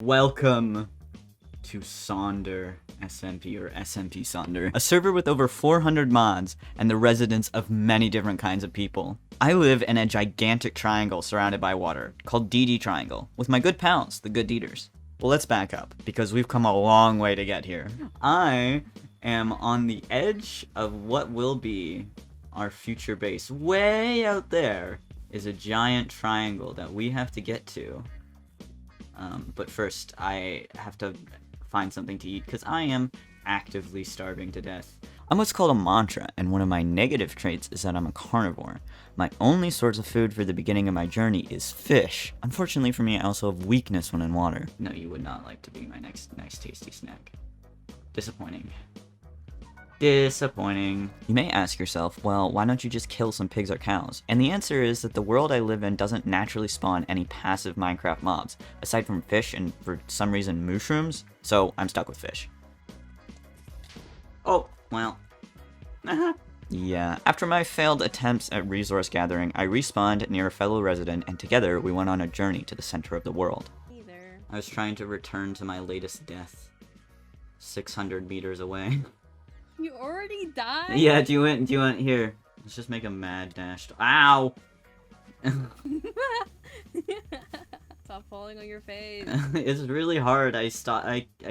Welcome to Sonder SMP or SMP Sonder, a server with over 400 mods and the residence of many different kinds of people. I live in a gigantic triangle surrounded by water called Deede Triangle with my good pals, the good Deeders. Well, let's back up because we've come a long way to get here. I am on the edge of what will be our future base. Way out there is a giant triangle that we have to get to. But first, I have to find something to eat because I am actively starving to death. I'm what's called a mantra, and one of my negative traits is that I'm a carnivore. My only source of food for the beginning of my journey is fish. Unfortunately for me, I also have weakness when in water. No, you would not like to be my next nice tasty snack. Disappointing. Disappointing. You may ask yourself, well, why don't you just kill some pigs or cows? And the answer is that the world I live in doesn't naturally spawn any passive Minecraft mobs, aside from fish and, for some reason, mushrooms, so I'm stuck with fish. Oh, well. Yeah, after my failed attempts at resource gathering, I respawned near a fellow resident, and together we went on a journey to the center of the world. I was trying to return to my latest death, 600 meters away. You already died? Yeah, do you want, here, let's just make a mad dash. Ow! Stop falling on your face. It's really hard, I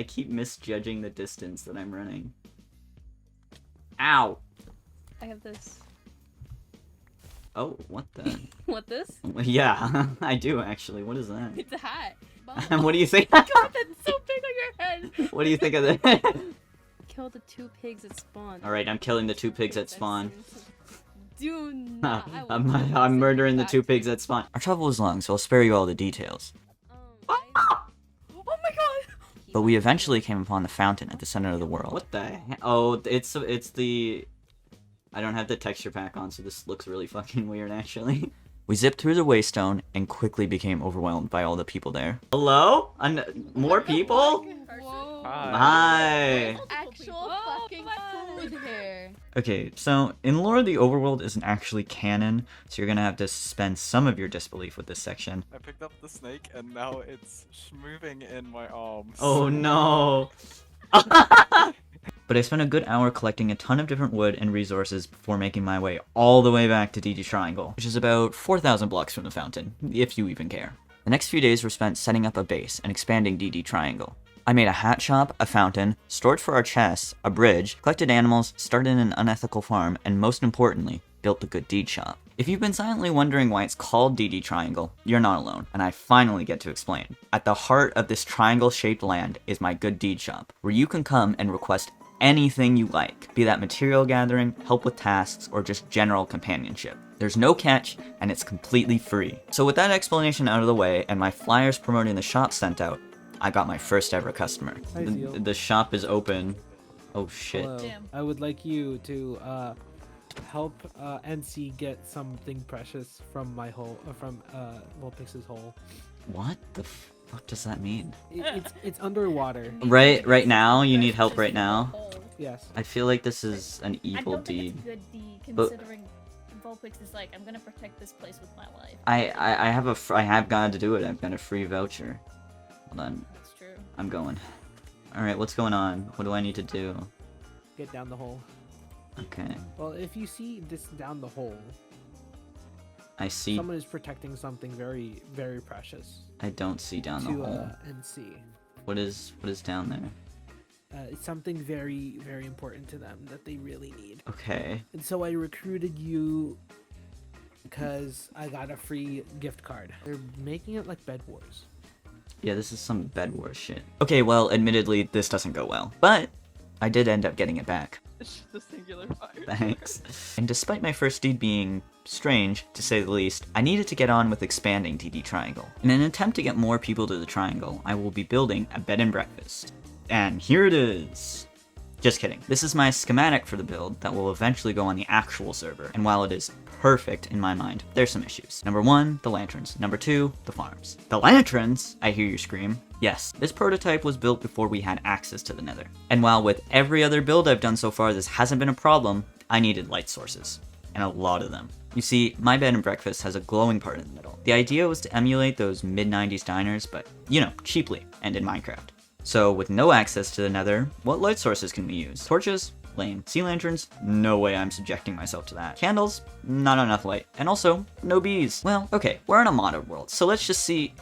keep misjudging the distance that I'm running. Ow! I have this. Oh, what the? What, this? Yeah, I do actually, what is that? It's a hat. And what do you think? God, that's so big on your head! What do you think of that? Kill the 2 pigs that spawn. Alright, I'm killing the 2 pigs that spawn. Do not. I'm murdering the 2 pigs that spawn. Our travel was long, so I'll spare you all the details. Oh my god! But we eventually came upon the fountain at the center of the world. What the heck? Oh, it's the... I don't have the texture pack on, so this looks really fucking weird, actually. We zipped through the waystone and quickly became overwhelmed by all the people there. Hello? More people? Whoa. Hi. Actual fucking food here. Okay, so in lore, the overworld isn't actually canon, so you're gonna have to suspend some of your disbelief with this section. I picked up the snake and now it's moving in my arms. Oh no! But I spent a good hour collecting a ton of different wood and resources before making my way all the way back to Deede Triangle, which is about 4,000 blocks from the fountain, if you even care. The next few days were spent setting up a base and expanding Deede Triangle. I made a hat shop, a fountain, storage for our chests, a bridge, collected animals, started an unethical farm, and most importantly, built the Good Deed shop. If you've been silently wondering why it's called Deede Triangle, you're not alone, and I finally get to explain. At the heart of this triangle-shaped land is my Good Deed shop, where you can come and request anything you like, be that material gathering, help with tasks, or just general companionship. There's no catch, and it's completely free. So with that explanation out of the way, and my flyers promoting the shop sent out, I got my first ever customer. The shop is open. Oh shit. Hello. I would like you to help NC get something precious from my hole, from Wolpix's hole. What the fuck does that mean? It's underwater. Right now? You need help right now? Yes. I feel like this is an evil I don't deed. think it's a good deed, But- considering Vulpix is like, I'm gonna protect this place with my life. I have got to do it. I've got a free voucher. Hold on. That's true. I'm going. Alright, what's going on? What do I need to do? Get down the hole. Okay. Well, if you see this down the hole, I see. someone is protecting something very, very precious I don't see down the to hole. NC. What is down there? It's something very, very important to them that they really need. Okay. And so I recruited you because I got a free gift card. They're making it like Bed Wars. Yeah, this is some Bed Wars shit. Okay, well, admittedly, this doesn't go well. But I did end up getting it back. It's just a singular fire. Thanks. And despite my first deed being strange, to say the least, I needed to get on with expanding Deede Triangle. In an attempt to get more people to the triangle, I will be building a bed and breakfast. And here it is. Just kidding. This is my schematic for the build that will eventually go on the actual server, and while it is perfect in my mind, there's some issues. Number 1, the lanterns. Number 2, the farms. The lanterns? I hear you scream. Yes, this prototype was built before we had access to the nether. And while with every other build I've done so far this hasn't been a problem, I needed light sources. And a lot of them. You see, my bed and breakfast has a glowing part in the middle. The idea was to emulate those mid-90s diners, but, you know, cheaply. and in Minecraft. So with no access to the nether, what light sources can we use? Torches? Lame. Sea lanterns? No way I'm subjecting myself to that. Candles? Not enough light. And also, no bees. Well, okay, we're in a modded world, so let's just see...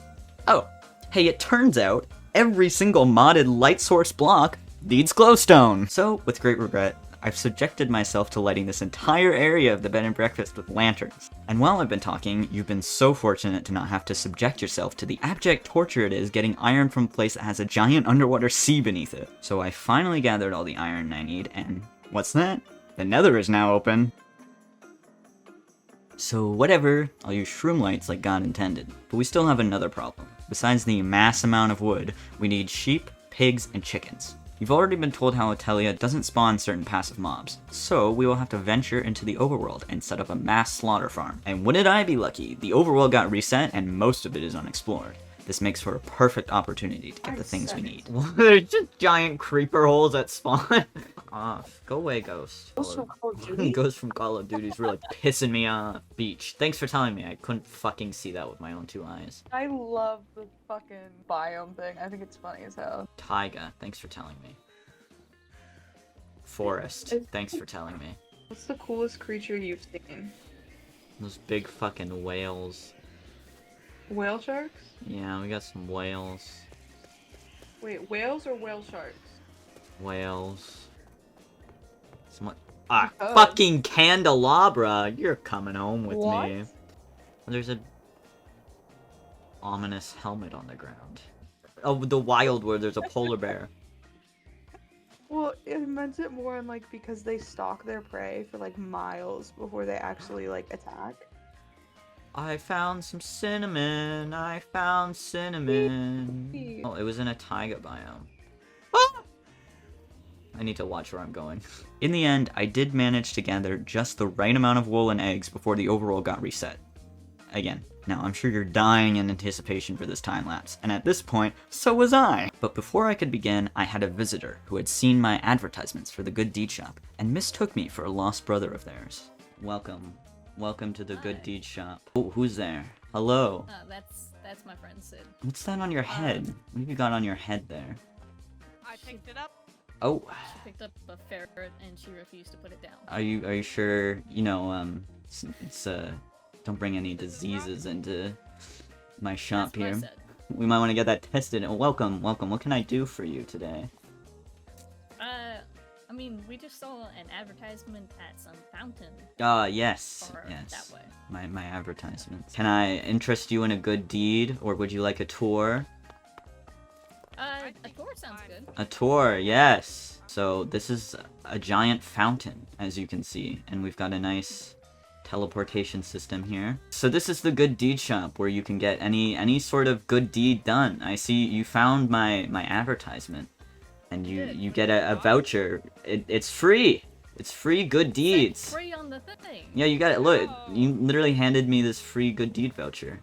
Oh, hey, it turns out every single modded light source block needs glowstone. So, with great regret, I've subjected myself to lighting this entire area of the bed and breakfast with lanterns. And while I've been talking, you've been so fortunate to not have to subject yourself to the abject torture it is getting iron from a place that has a giant underwater sea beneath it. So I finally gathered all the iron I need, and what's that? The nether is now open. So whatever, I'll use shroom lights like God intended. But we still have another problem. Besides the mass amount of wood, we need sheep, pigs, and chickens. You've already been told how Atelia doesn't spawn certain passive mobs, so we will have to venture into the overworld and set up a mass slaughter farm. And wouldn't I be lucky, the overworld got reset and most of it is unexplored. This makes for a perfect opportunity to get the things we need. There's just giant creeper holes that spawn. Off. Go away, Ghost. Ghost from Call of Duty is really pissing me off. Beach. Thanks for telling me. I couldn't fucking see that with my own 2 eyes. I love the fucking biome thing. I think it's funny as hell. Taiga. Thanks for telling me. Forest. Thanks for telling me. What's the coolest creature you've seen? Those big fucking whales. Whale sharks? Yeah, we got some whales. Wait, whales or whale sharks? Whales. Somewhat. Ah, Oh. fucking candelabra! You're coming home with What? me. There's a ominous helmet on the ground. Oh, the wild where there's a polar bear. Well, it meant it more in like because they stalk their prey for like miles before they actually like attack. I found some cinnamon. I found cinnamon. Oh, it was in a taiga biome. Ah! I need to watch where I'm going. In the end, I did manage to gather just the right amount of wool and eggs before the overworld got reset. Again. Now, I'm sure you're dying in anticipation for this time lapse, and at this point, so was I! But before I could begin, I had a visitor who had seen my advertisements for the Good Deed Shop, and mistook me for a lost brother of theirs. Welcome. Welcome to the Good Deed Shop. Oh, who's there? Hello. That's my friend Sid. What's that on your head? What have you got on your head there? I picked it up. Oh, She picked up a ferret and she refused to put it down. are you sure, you know, don't bring any diseases into my shop That's what I here. said. We might want to get that tested. Welcome, welcome. What can I do for you today? I mean, we just saw an advertisement at some fountain. Yes, Or yes. that way. My advertisements. Can I interest you in a good deed, or would you like a tour? A tour sounds good. A tour, yes. So this is a giant fountain, as you can see, and we've got a nice teleportation system here. So this is the Good Deed Shop, where you can get any sort of good deed done. I see you found my advertisement, and you get a voucher. It's free. It's free good deeds. It's free on the thing. Yeah, you got it. Look, you literally handed me this free good deed voucher,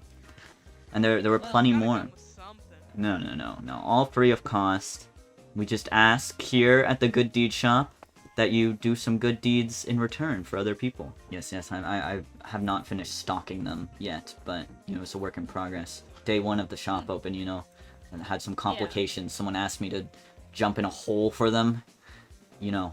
and there were plenty more. No. All free of cost. We just ask here at the Good Deed Shop that you do some good deeds in return for other people. Yes, I have not finished stocking them yet, but, you know, it's a work in progress. Day 1 of the shop open, you know, and had some complications. Someone asked me to jump in a hole for them, you know.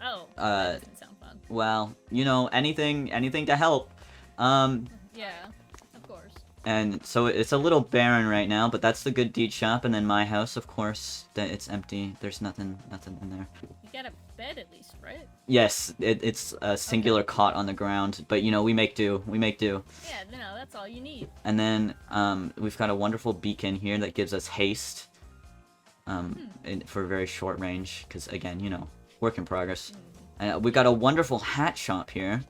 Oh, that didn't sound fun. Well, you know, anything to help. Yeah, of course. And so it's a little barren right now, but that's the Good Deed Shop, and then my house, of course, that it's empty. There's nothing in there. You got a bed at least, right? Yes, it's a singular cot on the ground, but you know, we make do. Yeah, no, that's all you need. And then we've got a wonderful beacon here that gives us haste for very short range, because again, you know, work in progress. We've got a wonderful hat shop here.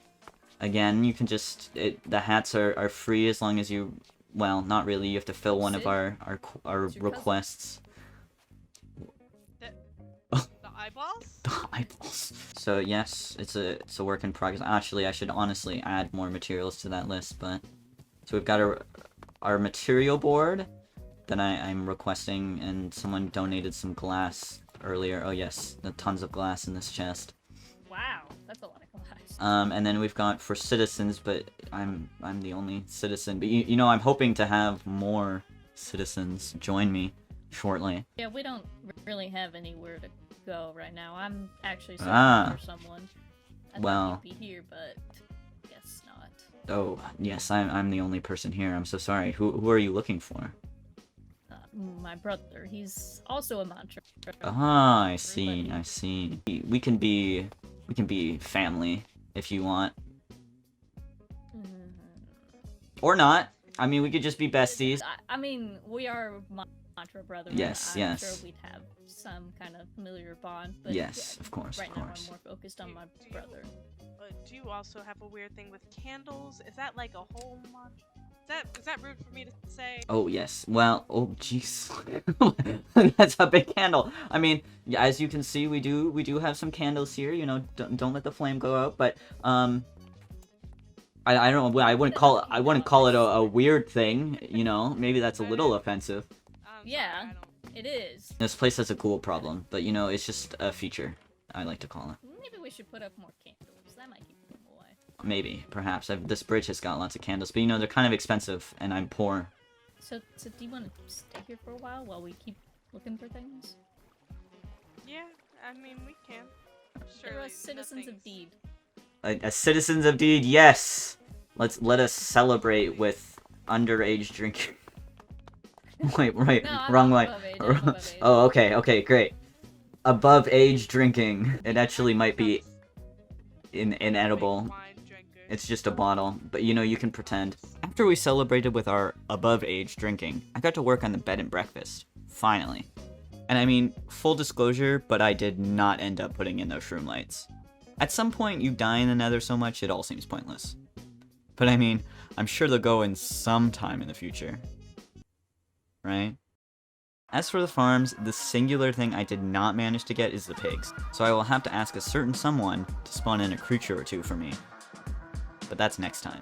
Again, you can just the hats are free as long as you, well, not really. You have to fill one of our requests. The eyeballs? The eyeballs. So yes, it's a work in progress. Actually, I should honestly add more materials to that list, but so we've got our material board that I'm requesting, and someone donated some glass earlier. Oh yes, tons of glass in this chest. Wow, that's a lot of glass. And then we've got for citizens, but I'm the only citizen. But you know, I'm hoping to have more citizens join me shortly. Yeah, we don't really have anywhere to go right now. I'm actually searching Ah. for someone. I Well. thought you'd be here, but guess not. Oh, yes, I'm the only person here. I'm so sorry. Who are you looking for? My brother, he's also a mantra. Ah, I see, I see. We can be family if you want. Or not. I mean, we could just be besties. I mean, we are mantra brothers. Yes, I'm yes. sure we'd have some kind of familiar bond, but Yes, of course, right of now course. I'm more focused on my brother. But do you also have a weird thing with candles? Is that like a whole month? Is that rude for me to say? Oh, yes. Well, oh, jeez. That's a big candle. I mean, yeah, as you can see, we do have some candles here. You know, don't let the flame go out. But I don't know. I wouldn't call it a weird thing. You know, maybe that's a little offensive. Yeah. I don't... It is. This place has a cool problem, but you know, it's just a feature. I like to call it. Maybe we should put up more candles. That might keep them away. Maybe, perhaps. This bridge has got lots of candles, but you know, they're kind of expensive, and I'm poor. So do you want to stay here for a while we keep looking for things? Yeah, I mean, we can. There Surely are citizens of nothing's- Deede. As citizens of Deede, yes. Let us celebrate with underage drinking. Wait, right, No, I'm wrong not way. above age, I'm above age. Oh, okay, great. Above age drinking. It actually might be inedible. Wine drinkers. It's just a bottle, but you know, you can pretend. After we celebrated with our above age drinking, I got to work on the bed and breakfast. Finally. And I mean, full disclosure, but I did not end up putting in those shroom lights. At some point, you die in the nether so much, it all seems pointless. But I mean, I'm sure they'll go in some time in the future. Right? As for the farms, the singular thing I did not manage to get is the pigs, so I will have to ask a certain someone to spawn in a creature or two for me. But that's next time.